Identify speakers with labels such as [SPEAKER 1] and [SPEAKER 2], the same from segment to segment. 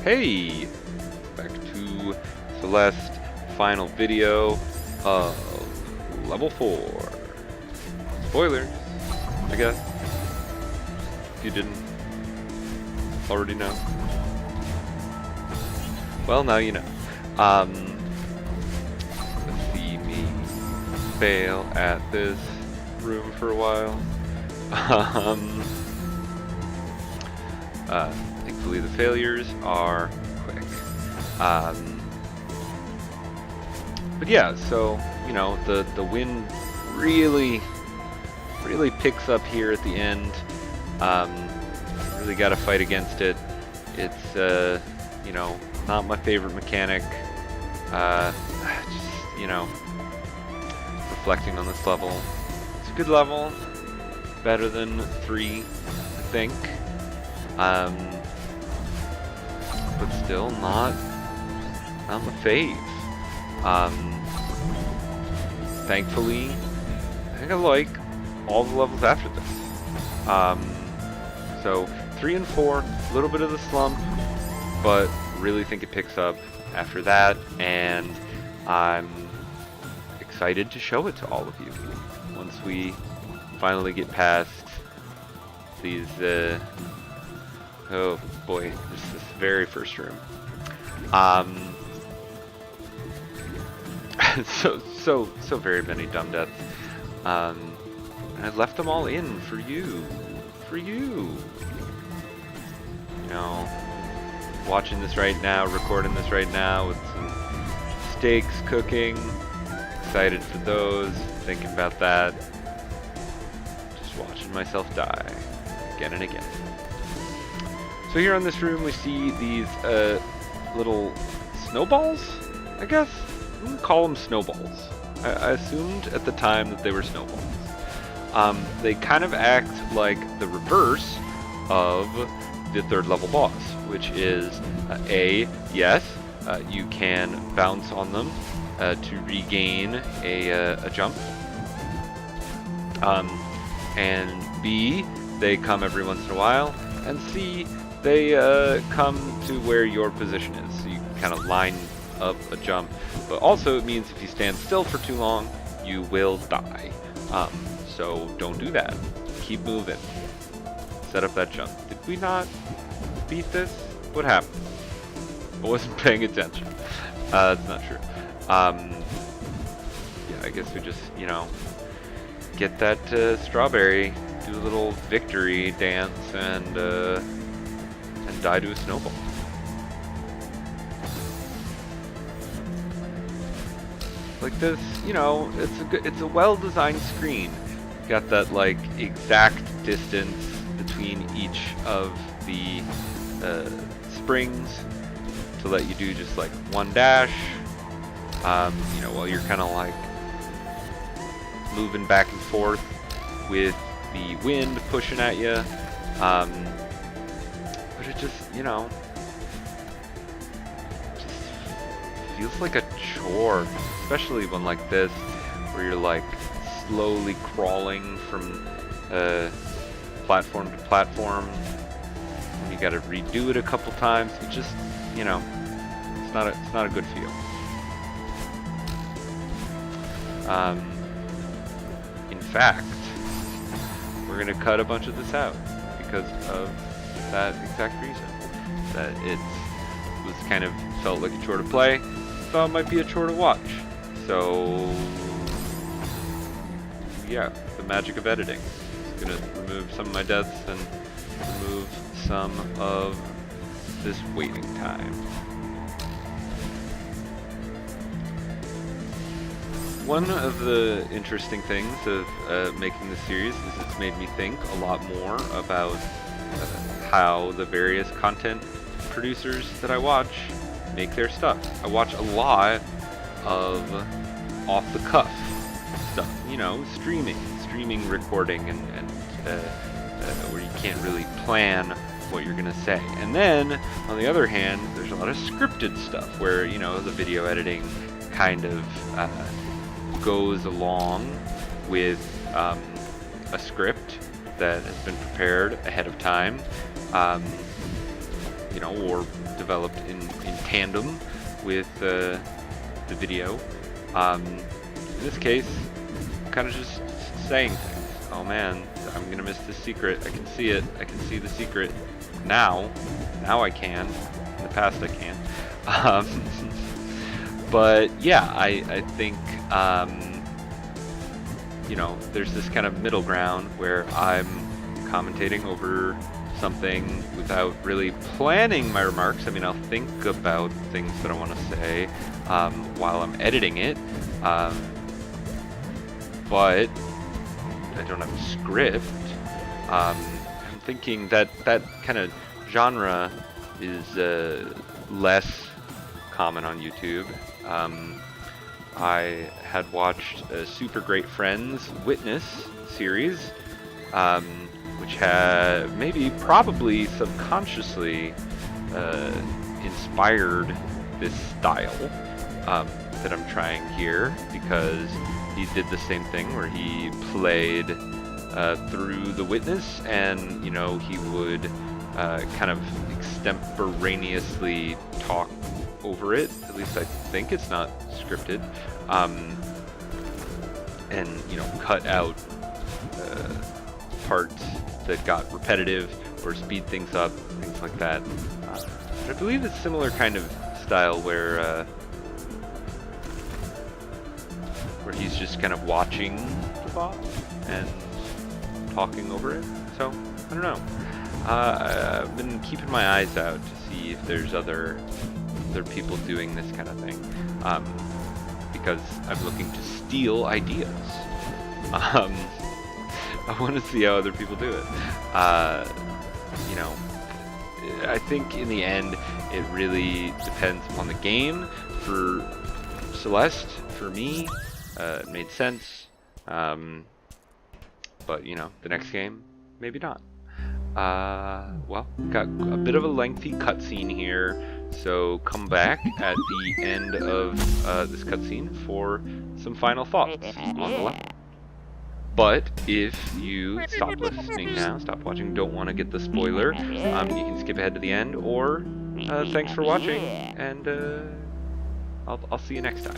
[SPEAKER 1] Hey! Back to Celeste, final video of level 4. Spoilers, I guess, if you didn't already know. Well, now you know. Let's see me fail at this room for a while. Thankfully the failures are quick. But yeah, so, you know, the wind really picks up here at the end. Really got to fight against it. It's, you know, not my favorite mechanic. Just, you know, reflecting on this level. It's a good level. Better than 3, I think. But still not my fave. Thankfully, I think I like all the levels after this. So 3 and 4, a little bit of the slump, but really think it picks up after that, and I'm excited to show it to all of you once we finally get past these. Oh boy, this very first room. So very many dumb deaths. And I left them all in for you. You know, watching this right now, recording this right now with some steaks cooking. Excited for those, thinking about that. Just watching myself die again and again. So here on this room we see these little snowballs, I guess? We would call them snowballs. I assumed at the time that they were snowballs. They kind of act like the reverse of the 3rd level boss, which is yes, you can bounce on them to regain a jump, and B, they come every once in a while, and C, they come to where your position is, so you can kind of line up a jump. But also it means if you stand still for too long, you will die. So don't do that. Keep moving. Set up that jump. Did we not beat this? What happened? I wasn't paying attention. That's not true. Yeah, I guess we just, you know, get that strawberry, do a little victory dance, and die to a snowball. Like this, you know, it's a well-designed screen. Got that like exact distance between each of the springs to let you do just like one dash. You know, while you're kind of like moving back and forth with the wind pushing at you. But it just, you know, just feels like a chore, especially one like this, where you're like slowly crawling from platform to platform, and you got to redo it a couple times. It just, you know, it's not a good feel. In fact, we're gonna cut a bunch of this out because of that exact reason. That it was kind of felt like a chore to play, thought it might be a chore to watch. So yeah, the magic of editing. It's gonna remove some of my deaths and remove some of this waiting time. One of the interesting things of making this series is it's made me think a lot more about how the various content producers that I watch make their stuff. I watch a lot of off-the-cuff stuff, you know, streaming recording, and where you can't really plan what you're gonna say. And then, on the other hand, there's a lot of scripted stuff where, you know, the video editing kind of goes along with a script that has been prepared ahead of time. you know, or developed in tandem with the video. In this case, kind of just saying things. Oh man, I'm gonna miss this secret. I can see it. I can see the secret now. Now I can. In the past I can. But yeah, I think you know, there's this kind of middle ground where I'm commentating over something without really planning my remarks. I mean, I'll think about things that I want to say while I'm editing it, but I don't have a script. I'm thinking that that kind of genre is less common on YouTube. I had watched Super Great Friend's Witness series, which had probably subconsciously inspired this style that I'm trying here, because he did the same thing where he played through the Witness, and you know, he would kind of extemporaneously talk over it. At least I think it's not scripted, and you know, cut out parts that got repetitive or speed things up, things like that. I believe it's similar kind of style where he's just kind of watching the bot and talking over it. So I don't know. I've been keeping my eyes out to see if there's other people doing this kind of thing, because I'm looking to steal ideas. I want to see how other people do it. You know, I think in the end it really depends on the game. For Celeste, for me, it made sense, but you know, the next game, maybe not. Well, got a bit of a lengthy cutscene here, so come back at the end of this cutscene for some final thoughts on the level. But if you stop listening now, stop watching, don't want to get the spoiler, you can skip ahead to the end, or thanks for watching, and I'll see you next time.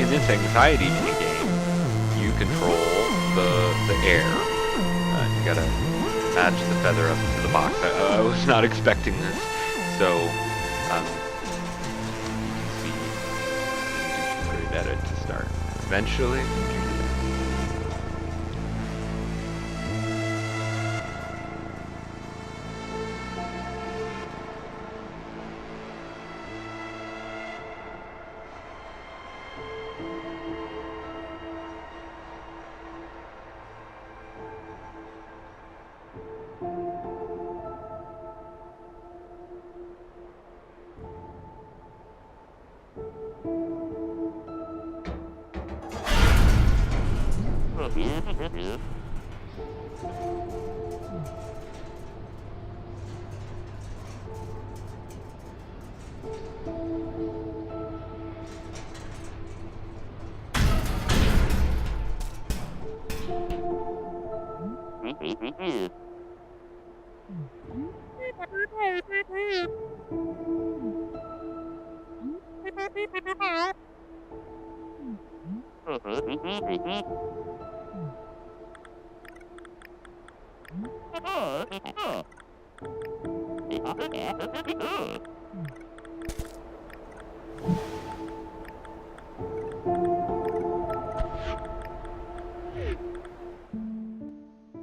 [SPEAKER 1] in this anxiety mini game, you control the air. You gotta match the feather up to the box. I was not expecting this, so you can see great at it to start. Eventually.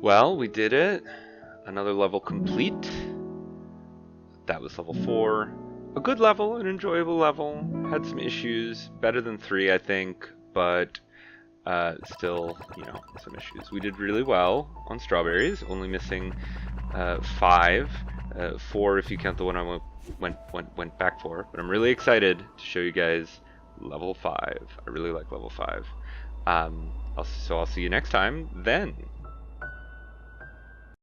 [SPEAKER 1] Well, we did it. Another level complete. That was level 4. A good level, an enjoyable level. Had some issues. Better than 3, I think, but still, you know, some issues. We did really well on strawberries, only missing 5. 4 if you count the one I went back for. But I'm really excited to show you guys level 5. I really like level 5. So I'll see you next time then.